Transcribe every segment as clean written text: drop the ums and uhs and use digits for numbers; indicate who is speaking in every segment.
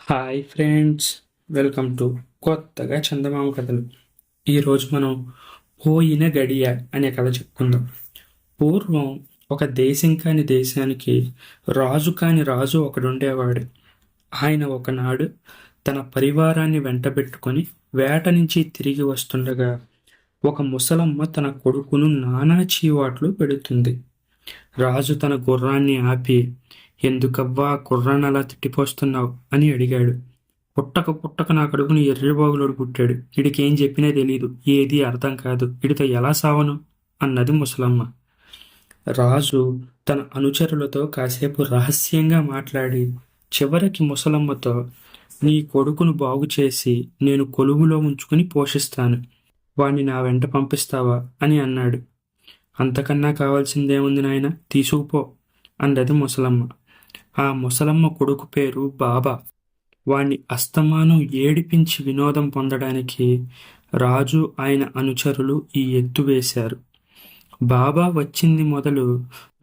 Speaker 1: Hi friends, welcome to కొత్తగా చందమామ కథలు. ఈరోజు మనం పోయిన గడియ అనే కథ చెప్పుకుందాం. పూర్వం ఒక దేశం కాని దేశానికి రాజు కాని రాజు ఒకడుండేవాడు. ఆయన ఒకనాడు తన పరివారాన్ని వెంటబెట్టుకొని వేట నుంచి తిరిగి వస్తుండగా ఒక ముసలమ్మ తన కొడుకును నానా చీవాట్లు పెడుతుంది. రాజు తన గుర్రాన్ని ఆపి, ఎందుకవ్వా గుర్రాన్ని అలా తిట్టిపోస్తున్నావు అని అడిగాడు. పుట్టక పుట్టక నా కడుపుని ఎర్రిబాగులోడు పుట్టాడు, వీడికేం చెప్పినా తెలీదు, ఏది అర్థం కాదు, వీడితో ఎలా సావను అన్నది ముసలమ్మ. రాజు తన అనుచరులతో కాసేపు రహస్యంగా మాట్లాడి చివరికి ముసలమ్మతో, నీ కొడుకును బాగు చేసి నేను కొలువులో ఉంచుకుని పోషిస్తాను, వాణ్ణి నా వెంట పంపిస్తావా అని అన్నాడు. అంతకన్నా కావాల్సిందేముంది నాయన, తీసుకుపో అన్నది ముసలమ్మ. ఆ ముసలమ్మ కొడుకు పేరు బాబా. వాణ్ణి అస్తమానం ఏడిపించి వినోదం పొందడానికి రాజు ఆయన అనుచరులు ఈ ఎత్తు వేశారు. బాబా వచ్చింది మొదలు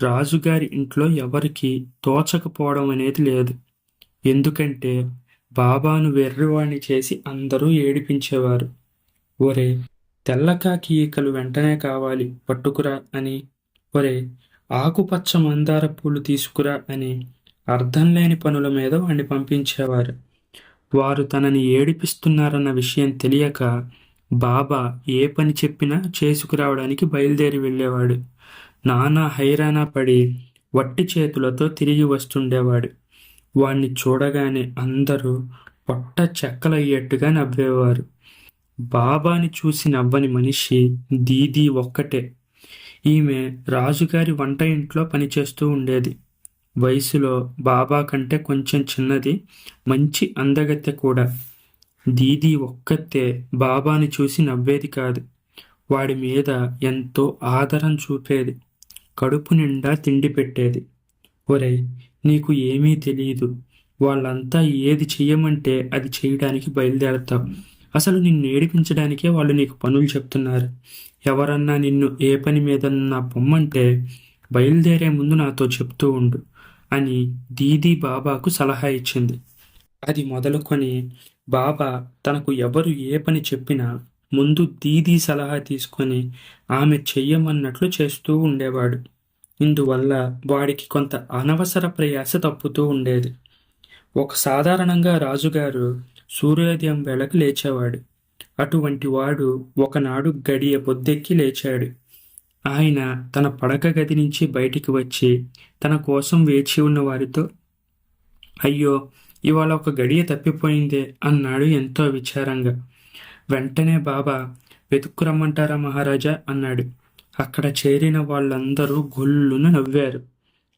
Speaker 1: రాజుగారి ఇంట్లో ఎవరికి తోచకపోవడం అనేది లేదు. ఎందుకంటే బాబాను వెర్రివాణ్ణి చేసి అందరూ ఏడిపించేవారు. ఒరే, తెల్లకాకి ఈకలు వెంటనే కావాలి, పట్టుకురా అని, ఒరే ఆకుపచ్చ మందార పూలు తీసుకురా అని అర్థం లేని పనుల మీద వాణ్ణి పంపించేవారు. వారు తనని ఏడిపిస్తున్నారన్న విషయం తెలియక బాబా ఏ పని చెప్పినా చేసుకురావడానికి బయలుదేరి వెళ్ళేవాడు. నానా హైరానా పడి వట్టి చేతులతో తిరిగి వస్తుండేవాడు. వాణ్ణి చూడగానే అందరూ పొట్ట చెక్కలయ్యేట్టుగా నవ్వేవారు. బాబాని చూసి నవ్వని మనిషి దీదీ ఒక్కటే. ఈమె రాజుగారి వంట ఇంట్లో పనిచేస్తూ ఉండేది. వయసులో బాబా కంటే కొంచెం చిన్నది, మంచి అందగత్తె కూడా. దీదీ ఒక్కతే బాబాని చూసి నవ్వేది కాదు. వాడి మీద ఎంతో ఆదరం చూపేది. కడుపు నిండా తిండి పెట్టేది. ఒరేయ్, నీకు ఏమీ తెలియదు, వాళ్ళంతా ఏది చెయ్యమంటే అది చేయడానికి బయలుదేరతావు. అసలు నిన్ను ఏడిపించడానికే వాళ్ళు నీకు పనులు చెప్తున్నారు. ఎవరన్నా నిన్ను ఏ పని మీదన్నా పొమ్మంటే బయలుదేరే ముందు నాతో చెప్తూ ఉండు అని దీదీ బాబాకు సలహా ఇచ్చింది. అది మొదలుకొని బాబా తనకు ఎవరు ఏ పని చెప్పినా ముందు దీదీ సలహా తీసుకొని ఆమె చెయ్యమన్నట్లు చేస్తూ ఉండేవాడు. ఇందువల్ల వాడికి కొంత అనవసర ప్రయాస తప్పుతూ ఉండేది. సాధారణంగా రాజుగారు సూర్యోదయం వేళకు లేచేవాడు. అటువంటి వాడు ఒకనాడు గడియ పొద్దెక్కి లేచాడు. ఆయన తన పడక గది నుంచి బయటికి వచ్చి తన కోసం వేచి ఉన్న వారితో, అయ్యో, ఇవాళ ఒక గడియ తప్పిపోయిందే అన్నాడు ఎంతో విచారంగా. వెంటనే బాబా, వెతుక్కురమ్మంటారా మహారాజా అన్నాడు. అక్కడ చేరిన వాళ్ళందరూ గొల్లున నవ్వారు.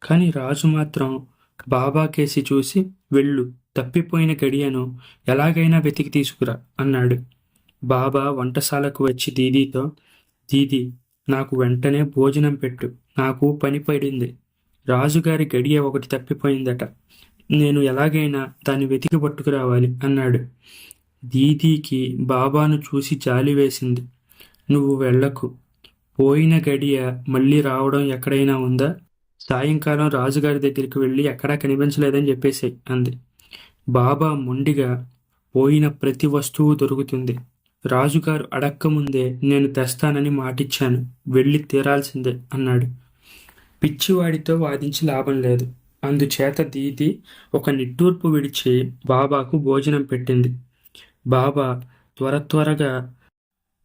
Speaker 1: కానీ రాజు మాత్రం బాబా కేసి చూసి, వెళ్ళు, తప్పిపోయిన గడియను ఎలాగైనా వెతికి తీసుకురా అన్నాడు. బాబా వంటశాలకు వచ్చి దీదీతో, దీదీ, నాకు వెంటనే భోజనం పెట్టు, నాకు పని పడింది. రాజుగారి గడియ ఒకటి తప్పిపోయిందట, నేను ఎలాగైనా దాన్ని వెతికి పట్టుకురావాలి అన్నాడు. దీదీకి బాబాను చూసి జాలి వేసింది. నువ్వు వెళ్ళకు, పోయిన గడియ మళ్ళీ రావడం ఎక్కడైనా ఉందా? సాయంకాలం రాజుగారి దగ్గరికి వెళ్ళి ఎక్కడా కనిపించలేదని చెప్పేసాయి అంది. బాబా మొండిగా, పోయిన ప్రతి వస్తువు దొరుకుతుంది, రాజుగారు అడక్కముందే నేను తెస్తానని మాటిచ్చాను, వెళ్ళి తీరాల్సిందే అన్నాడు. పిచ్చివాడితో వాదించి లాభం లేదు. అందుచేత దీది ఒక నిట్టూర్పు విడిచి బాబాకు భోజనం పెట్టింది. బాబా త్వరగా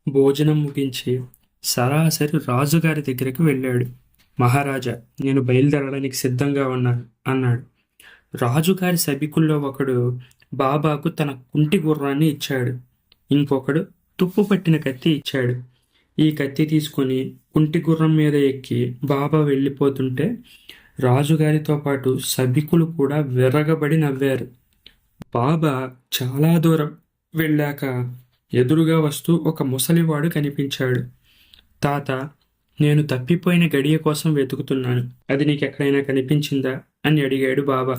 Speaker 1: భోజనం ముగించి సరాసరి రాజుగారి దగ్గరికి వెళ్ళాడు. మహారాజా, నేను బయలుదేరడానికి సిద్ధంగా ఉన్నాను అన్నాడు. రాజుగారి సభికుల్లో ఒకడు బాబాకు తన కుంటి గుర్రాన్ని ఇచ్చాడు. ఇంకొకడు తుప్పు పట్టిన కత్తి ఇచ్చాడు. ఈ కత్తి తీసుకుని కుంటి గుర్రం మీద ఎక్కి బాబా వెళ్ళిపోతుంటే రాజుగారితో పాటు సభికులు కూడా విర్రగబడి నవ్వారు. బాబా చాలా దూరం వెళ్ళాక ఎదురుగా వస్తూ ఒక ముసలివాడు కనిపించాడు. తాత, నేను తప్పిపోయిన గడియ కోసం వెతుకుతున్నాను, అది నీకెక్కడైనా కనిపించిందా అని అడిగాడు బాబా.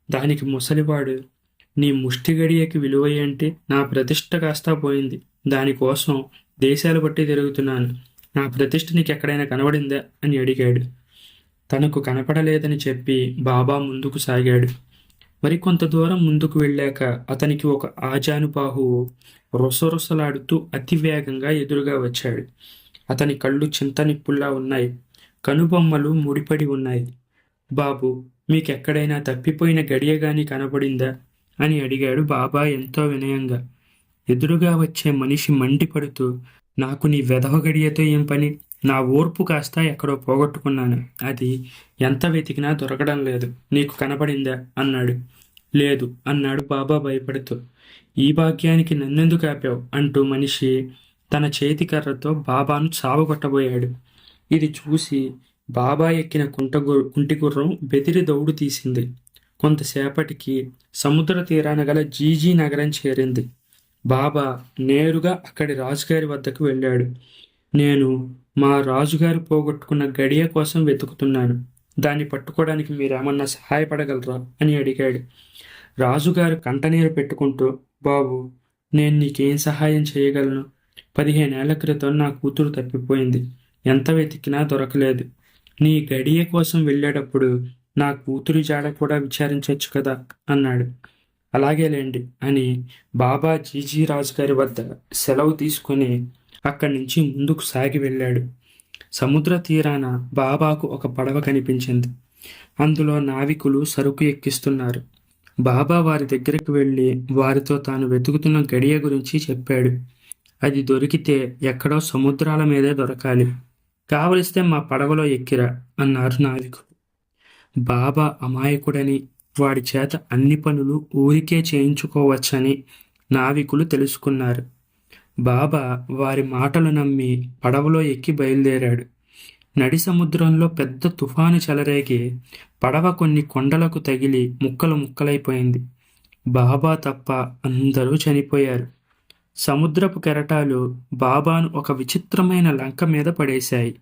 Speaker 1: దానికి ముసలివాడు, నీ ముష్టి గడియకి విలువ ఏంటి? నా ప్రతిష్ట కాస్తా పోయింది, దానికోసం దేశాలు బట్టి తిరుగుతున్నాను, నా ప్రతిష్ట నీకు ఎక్కడైనా కనబడిందా అని అడిగాడు. తనకు కనపడలేదని చెప్పి బాబా ముందుకు సాగాడు. మరికొంత దూరం ముందుకు వెళ్ళాక అతనికి ఒక ఆజానుబాహువు రొసరొసలాడుతూ అతి వేగంగా ఎదురుగా వచ్చాడు. అతని కళ్ళు చింతనిప్పుల్లా ఉన్నాయి. కనుబొమ్మలు ముడిపడి ఉన్నాయి. బాబూ, మీకెక్కడైనా తప్పిపోయిన గడియగాని కనబడిందా అని అడిగాడు బాబా ఎంతో వినయంగా. ఎదురుగా వచ్చే మనిషి మండిపడుతూ, నాకు నీ వెధవ గడియతో ఏం పని? నా ఓర్పు కాస్త ఎక్కడో పోగొట్టుకున్నాను. అది ఎంత వెతికినా దొరకడం లేదు. నీకు కనపడిందా అన్నాడు. లేదు అన్నాడు బాబా భయపడుతూ. ఈ భాగ్యానికి నన్నెందుకు ఆపావు అంటూ మనిషి తన చేతి కర్రతో బాబాను చావగొట్టబోయాడు. ఇది చూసి బాబా ఎక్కిన కుంటిగుర్రం బెదిరి దౌడు తీసింది. కొంతసేపటికి సముద్ర తీరాన గల జీజీ నగరం చేరింది. బాబా నేరుగా అక్కడి రాజుగారి వద్దకు వెళ్ళాడు. నేను మా రాజుగారు పోగొట్టుకున్న గడియ కోసం వెతుకుతున్నాను. దాన్ని పట్టుకోవడానికి మీరేమన్నా సహాయపడగలరా అని అడిగాడు. రాజుగారు కంటనీరు పెట్టుకుంటూ, బాబు, నేను నీకేం సహాయం చేయగలను? 15 ఏళ్ల క్రితం నా కూతురు తప్పిపోయింది. ఎంత వెతికినా దొరకలేదు. నీ గడియ కోసం వెళ్ళేటప్పుడు నా కూతురి జాడ కూడా విచారించవచ్చు కదా అన్నాడు. అలాగేలేండి అని బాబా జీజీ రాజుగారి వద్ద సెలవు తీసుకుని అక్కడి నుంచి ముందుకు సాగి వెళ్ళాడు. సముద్ర తీరాన బాబాకు ఒక పడవ కనిపించింది. అందులో నావికులు సరుకు ఎక్కిస్తున్నారు. బాబా వారి దగ్గరకు వెళ్ళి వారితో తాను వెతుకుతున్న గడియ గురించి చెప్పాడు. అది దొరికితే ఎక్కడో సముద్రాల మీదే దొరకాలి. కావలిస్తే మా పడవలో ఎక్కిరా అన్నారు నావికులు. బాబా అమాయకుడని, వాడి చేత అన్ని పనులు ఊరికే చేయించుకోవచ్చని నావికులు తెలుసుకున్నారు. బాబా వారి మాటలు నమ్మి పడవలో ఎక్కి బయలుదేరాడు. నడి సముద్రంలో పెద్ద తుఫాను చెలరేగి పడవ కొన్ని కొండలకు తగిలి ముక్కలు ముక్కలైపోయింది. బాబా తప్ప అందరూ చనిపోయారు. సముద్రపు కెరటాలు బాబాను ఒక విచిత్రమైన లంక మీద పడేశాయి.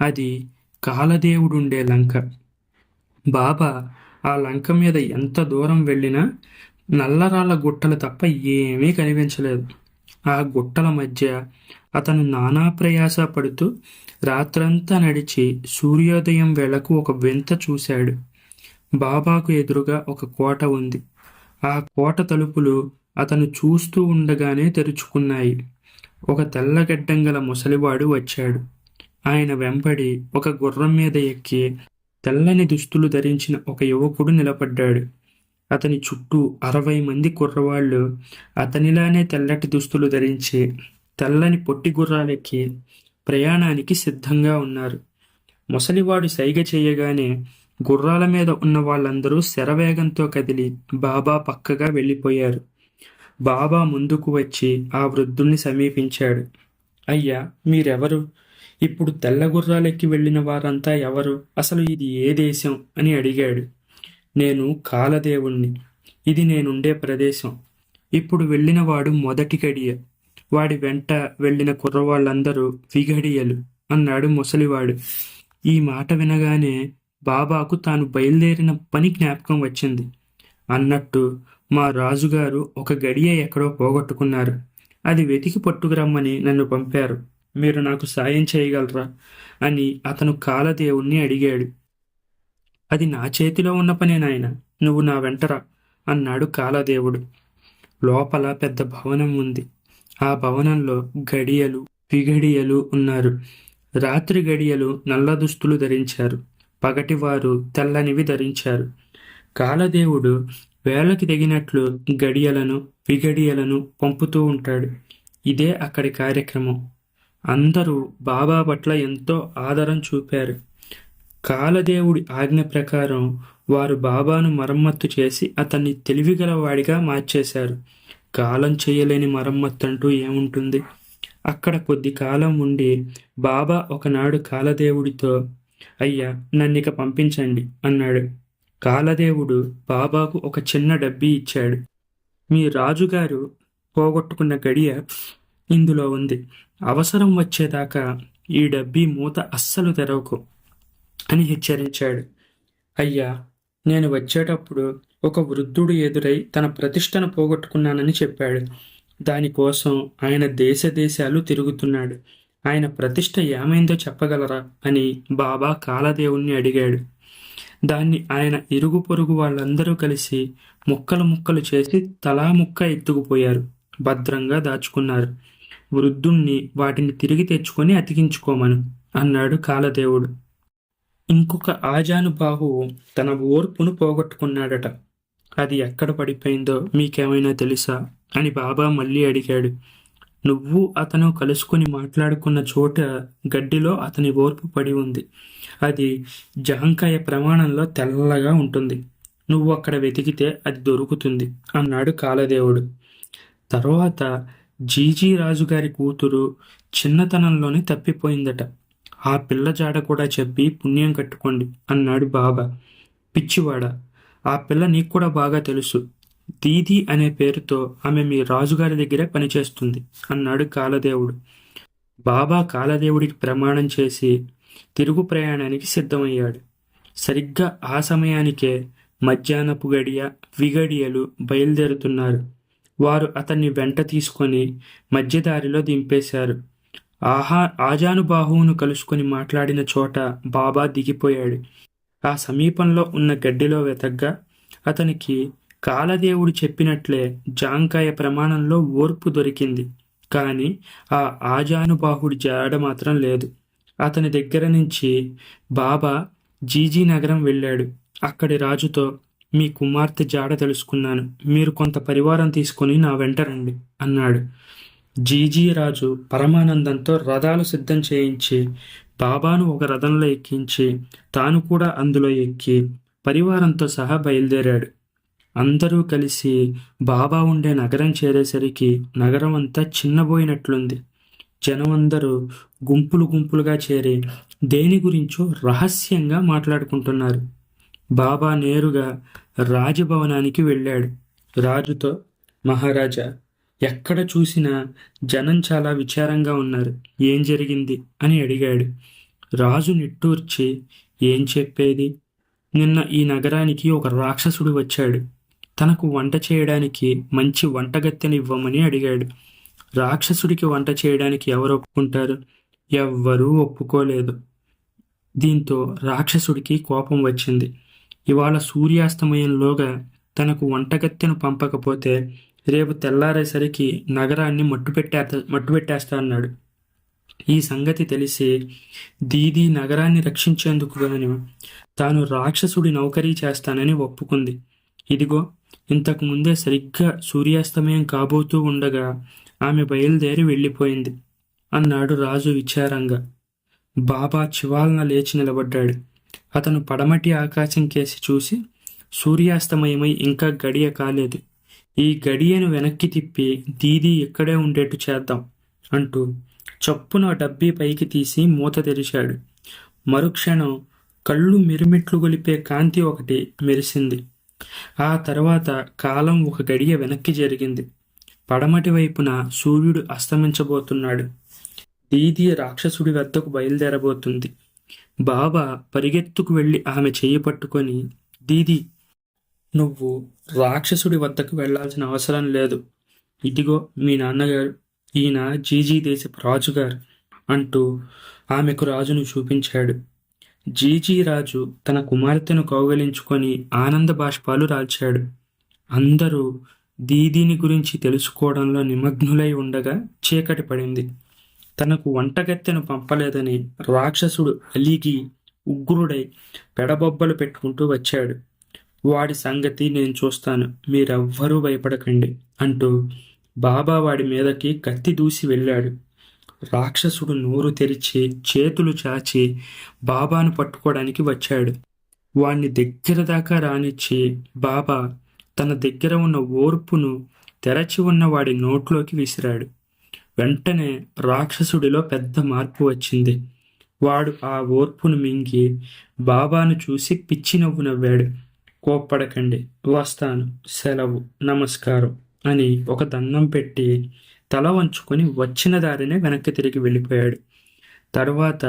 Speaker 1: అది కాలదేవుడుండే లంక. బాబా ఆ లంక మీద ఎంత దూరం వెళ్ళినా నల్లరాళ్ళ గుట్టలు తప్ప ఏమీ కనిపించలేదు. ఆ గుట్టల మధ్య అతను నానా ప్రయాస పడుతూ రాత్రంతా నడిచి సూర్యోదయం వేళకు ఒక వింత చూశాడు. బాబాకు ఎదురుగా ఒక కోట ఉంది. ఆ కోట తలుపులు అతను చూస్తూ ఉండగానే తెరుచుకున్నాయి. ఒక తెల్లగడ్డం గల ముసలివాడు వచ్చాడు. ఆయన వెంబడి ఒక గుర్రం మీద ఎక్కి తెల్లని దుస్తులు ధరించిన ఒక యువకుడు నిలబడ్డాడు. అతని చుట్టూ 60 మంది కుర్రవాళ్ళు అతనిలానే తెల్లటి దుస్తులు ధరించి తెల్లని పొట్టి గుర్రాలెక్కి ప్రయాణానికి సిద్ధంగా ఉన్నారు. ముసలివాడు సైగ చేయగానే గుర్రాల మీద ఉన్న వాళ్ళందరూ శరవేగంతో కదిలి బాబా పక్కగా వెళ్ళిపోయారు. బాబా ముందుకు వచ్చి ఆ వృద్ధుణ్ణి సమీపించాడు. అయ్యా, మీరెవరు? ఇప్పుడు తెల్ల గుర్రాలెక్కి వెళ్ళిన వారంతా ఎవరు? అసలు ఇది ఏ దేశం అని అడిగాడు. నేను కాలదేవుణ్ణి. ఇది నేనుండే ప్రదేశం. ఇప్పుడు వెళ్ళినవాడు మొదటి గడియ. వాడి వెంట వెళ్ళిన కుర్రవాళ్ళందరూ విగడియలు అన్నాడు ముసలివాడు. ఈ మాట వినగానే బాబాకు తాను బయలుదేరిన పని జ్ఞాపకం వచ్చింది. అన్నట్టు మా రాజుగారు ఒక గడియ ఎక్కడో పోగొట్టుకున్నారు. అది వెతికి పట్టుకురమ్మని నన్ను పంపారు. మీరు నాకు సాయం చేయగలరా అని అతను కాలదేవుణ్ణి అడిగాడు. అది నా చేతిలో ఉన్న పనే నాయన, నువ్వు నా వెంటరా అన్నాడు కాలదేవుడు. లోపల పెద్ద భవనం ఉంది. ఆ భవనంలో గడియలు విగడియలు ఉన్నారు. రాత్రి గడియలు నల్ల దుస్తులు ధరించారు. పగటివారు తెల్లనివి ధరించారు. కాలదేవుడు వేళకి తగినట్లు గడియలను విగడియలను పంపుతూ ఉంటాడు. ఇదే అక్కడి కార్యక్రమం. అందరూ బాబా పట్ల ఎంతో ఆదరం చూపారు. కాలదేవుడి ఆజ్ఞ ప్రకారం వారు బాబాను మరమ్మత్తు చేసి అతన్ని తెలివిగలవాడిగా మార్చేశారు. కాలం చేయలేని మరమ్మత్తు అంటూ ఏముంటుంది? అక్కడ కొద్ది కాలం ఉండి బాబా ఒకనాడు కాలదేవుడితో, అయ్యా, నన్నిక పంపించండి అన్నాడు. కాలదేవుడు బాబాకు ఒక చిన్న డబ్బీ ఇచ్చాడు. మీ రాజుగారు పోగొట్టుకున్న గడియ ఇందులో ఉంది. అవసరం వచ్చేదాకా ఈ డబ్బీ మూత అస్సలు తెరవకు అని హెచ్చరించాడు. అయ్యా, నేను వచ్చేటప్పుడు ఒక వృద్ధుడు ఎదురై తన ప్రతిష్టను పోగొట్టుకున్నానని చెప్పాడు. దానికోసం ఆయన దేశాలు తిరుగుతున్నాడు. ఆయన ప్రతిష్ట ఏమైందో చెప్పగలరా అని బాబా కాలదేవుణ్ణి అడిగాడు. దాన్ని ఆయన ఇరుగు పొరుగు వాళ్ళందరూ కలిసి ముక్కలు ముక్కలు చేసి తలా ముక్క ఎత్తుకుపోయారు. భద్రంగా దాచుకున్నారు. వృద్ధుణ్ణి వాటిని తిరిగి తెచ్చుకొని అతికించుకోమను అన్నాడు కాలదేవుడు. ఇంకొక ఆజానుబాహువు తన ఓర్పును పోగొట్టుకున్నాడట. అది ఎక్కడ పడిపోయిందో మీకేమైనా తెలుసా అని బాబా మళ్ళీ అడిగాడు. నువ్వు అతను కలుసుకుని మాట్లాడుకున్న చోట గడ్డిలో అతని ఓర్పు పడి ఉంది. అది జాంకాయ ప్రమాణంలో తెల్లగా ఉంటుంది. నువ్వు అక్కడ వెతికితే అది దొరుకుతుంది అన్నాడు కాలదేవుడు. తర్వాత జీజీ రాజుగారి కూతురు చిన్నతనంలోనే తప్పిపోయిందట. ఆ పిల్ల జాడ కూడా చెప్పి పుణ్యం కట్టుకోండి అన్నాడు బాబా. పిచ్చివాడ, ఆ పిల్ల నీకు కూడా బాగా తెలుసు. దీది అనే పేరుతో ఆమె మీ రాజుగారి దగ్గరే పనిచేస్తుంది అన్నాడు కాలదేవుడు. బాబా కాలదేవుడికి ప్రమాణం చేసి తిరుగు ప్రయాణానికి సిద్ధమయ్యాడు. సరిగ్గా ఆ సమయానికే మధ్యాహ్నపు గడియ విగడియలు బయలుదేరుతున్నారు. వారు అతన్ని వెంట తీసుకొని మధ్యదారిలో దింపేశారు. ఆజానుబాహువును కలుసుకొని మాట్లాడిన చోట బాబా దిగిపోయాడు. ఆ సమీపంలో ఉన్న గడ్డిలో వెతగ్గా అతనికి కాలదేవుడు చెప్పినట్లే జాంకాయ ప్రమాణంలో ఓర్పు దొరికింది. కానీ ఆ ఆజానుబాహుడి జాడ మాత్రం లేదు. అతని దగ్గర నుంచి బాబా జీజీ నగరం వెళ్ళాడు. అక్కడి రాజుతో, మీ కుమార్తె జాడ తెలుసుకున్నాను, మీరు కొంత పరివారం తీసుకొని నా వెంట రండి అన్నాడు. జీజీ రాజు పరమానందంతో రథాలు సిద్ధం చేయించి బాబాను ఒక రథంలో ఎక్కించి తాను కూడా అందులో ఎక్కి పరివారంతో సహా బయలుదేరాడు. అందరూ కలిసి బాబా ఉండే నగరం చేరేసరికి నగరం అంతా చిన్నబోయినట్లుంది. జనమందరూ గుంపులు గుంపులుగా చేరి దేని గురించో రహస్యంగా మాట్లాడుకుంటున్నారు. బాబా నేరుగా రాజభవనానికి వెళ్ళాడు. రాజుతో, మహారాజా, ఎక్కడ చూసినా జనం చాలా విచారంగా ఉన్నారు, ఏం జరిగింది అని అడిగాడు. రాజు నిట్టూర్చి, ఏం చెప్పేది? నిన్న ఈ నగరానికి ఒక రాక్షసుడు వచ్చాడు. తనకు వంట చేయడానికి మంచి వంటగత్తెని ఇవ్వమని అడిగాడు. రాక్షసుడికి వంట చేయడానికి ఎవరు ఒప్పుకుంటారు? ఎవ్వరూ ఒప్పుకోలేదు. దీంతో రాక్షసుడికి కోపం వచ్చింది. ఇవాళ సూర్యాస్తమయంలోగా తనకు వంటగత్తెను పంపకపోతే రేపు తెల్లారేసరికి నగరాన్ని మట్టుపెట్టేస్తా అన్నాడు. ఈ సంగతి తెలిసి దీది నగరాన్ని రక్షించేందుకు గాను తాను రాక్షసుడి నౌకరీ చేస్తానని ఒప్పుకుంది. ఇదిగో ఇంతకు ముందే సరిగ్గా సూర్యాస్తమయం కాబోతూ ఉండగా ఆమె బయలుదేరి వెళ్ళిపోయింది అన్నాడు రాజు విచారంగా. బాబా చివాలన లేచి నిలబడ్డాడు. అతను పడమటి ఆకాశం కేసి చూసి, సూర్యాస్తమయమై ఇంకా గడియ కాలేదు. ఈ గడియను వెనక్కి తిప్పి దీది ఇక్కడే ఉండేట్టు చేద్దాం అంటూ చప్పున డబ్బీ పైకి తీసి మూత తెరిచాడు. మరుక్షణం కళ్ళు మిరుమిట్లు గొలిపే కాంతి ఒకటి మెరిసింది. ఆ తర్వాత కాలం ఒక గడియ వెనక్కి జరిగింది. పడమటి వైపున సూర్యుడు అస్తమించబోతున్నాడు. దీది రాక్షసుడి వద్దకు బయలుదేరబోతుంది. బాబా పరిగెత్తుకు వెళ్ళి ఆమె చెయ్యి పట్టుకొని, దీది, నువ్వు రాక్షసుడి వద్దకు వెళ్లాల్సిన అవసరం లేదు. ఇదిగో మీ నాన్నగారు, ఈయన జీజీ దేశపు రాజుగారు అంటూ ఆమెకు రాజును చూపించాడు. జీజీ రాజు తన కుమార్తెను కౌగలించుకొని ఆనంద బాష్పాలు రాల్చాడు. అందరూ దీదీని గురించి తెలుసుకోవడంలో నిమగ్నులై ఉండగా చీకటి పడింది. తనకు వంటగత్తెను పంపలేదని రాక్షసుడు అలిగి ఉగ్రుడై పెడబొబ్బలు పెట్టుకుంటూ వచ్చాడు. వాడి సంగతి నేను చూస్తాను, మీరెవ్వరూ భయపడకండి అంటూ బాబా వాడి మీదకి కత్తి దూసి వెళ్ళాడు. రాక్షసుడు నోరు తెరిచి చేతులు చాచి బాబాను పట్టుకోవడానికి వచ్చాడు. వాణ్ణి దగ్గర దాకా రానిచ్చి బాబా తన దగ్గర ఉన్న ఓర్పును తెరచి ఉన్న వాడి నోట్లోకి విసిరాడు. వెంటనే రాక్షసుడిలో పెద్ద మార్పు వచ్చింది. వాడు ఆ ఓర్పును మింగి బాబాను చూసి పిచ్చి నవ్వు నవ్వాడు. కోప్పడకండి, వస్తాను, సెలవు, నమస్కారం అని ఒక దండం పెట్టి తల వంచుకొని వచ్చిన దారినే వెనక్కి తిరిగి వెళ్ళిపోయాడు. తర్వాత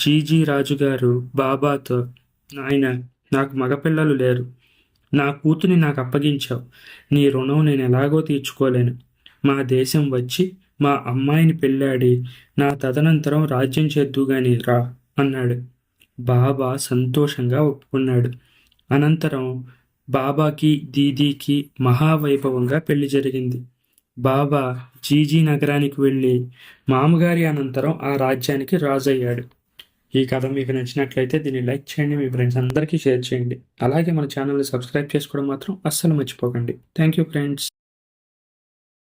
Speaker 1: జీజీ రాజుగారు బాబాతో, నాయన, నాకు మగపిల్లలు లేరు. నా కూతుని నాకు అప్పగించావు. నీ రుణం నేను ఎలాగో తీర్చుకోలేను. మా దేశం వచ్చి మా అమ్మాయిని పెళ్ళాడి నా తదనంతరం రాజ్యం చేద్దుగాని రా అన్నాడు. బాబా సంతోషంగా ఒప్పుకున్నాడు. అనంతరం బాబాకి దీదీకి మహావైభవంగా పెళ్లి జరిగింది. బాబా జీజీ నగరానికి వెళ్ళి మామగారి అనంతరం ఆ రాజ్యానికి రాజు అయ్యాడు. ఈ కథ మీకు నచ్చినట్లయితే దీన్ని లైక్ చేయండి, మీ ఫ్రెండ్స్ అందరికీ షేర్ చేయండి. అలాగే మన ఛానల్ని సబ్స్క్రైబ్ చేసుకోవడం మాత్రం అస్సలు మర్చిపోకండి. Thank you friends.